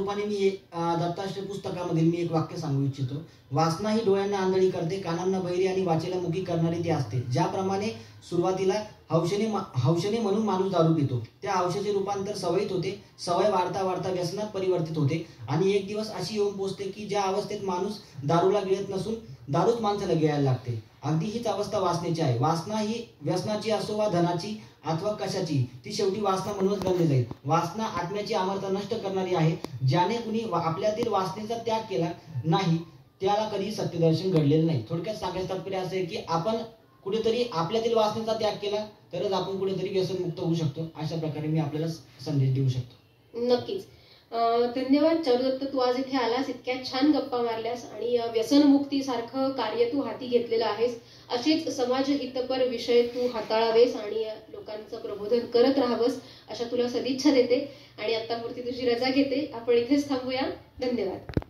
रूपाने मी दत्ताश्रय पुस्तकामधील मी एक वाक्य सांगू इच्छितो. वासना ही डोळ्यांना आंधळी करते, कानांना बहिरी आणि वाचेला मुकी करणारी ती असते. ज्याप्रमाणे सुरुवातीला हौशेने म्हणून माणूस दारू पितो, त्या हौशेचे रूपांतर सवयीत होते, सवय वाढता वाढता व्यसनात परिवर्तित होते आणि एक दिवस अशी येऊन पोचते की ज्या अवस्थेत माणूस दारूला गिळत नसून दारूच माणसाला गिळायला लागते. अगदी हीच अवस्था वासनेची आहे. वासना ही व्यसनाची असो वा धनाची अथवा कशाची, ती शेवटी वासना म्हणूनच गणली जाईल. वासना आत्म्याची अमरता नष्ट करणारी आहे. ज्याने कुणी आपल्यातील वासनेचा त्याग केला नाही त्याला कधी सत्यदर्शन घडलेलं नाही. थोडक्यात सांगायचं तात्पर्य असं आहे की आपण कुठेतरी आपल्यातील वासनेचा त्याग केला तरच आपण कुठेतरी व्यसनमुक्त होऊ शकतो. अशा प्रकारे मी आपल्याला संदेश देऊ शकतो. नक्कीच. धन्यवाद चारुदत्त, तू आज इथे आलास, इतक्या छान गप्पा मारल्यास आणि व्यसनमुक्ती सारखं कार्य तू हाती घेतलेलं आहेस. असेच समाज हितपर विषय तू हाताळावेस आणि लोकांचं प्रबोधन करत राहावंस अशा तुला सदिच्छा देते आणि आतापुरती तुझी रजा घेते. आपण इथेच थांबूया. धन्यवाद.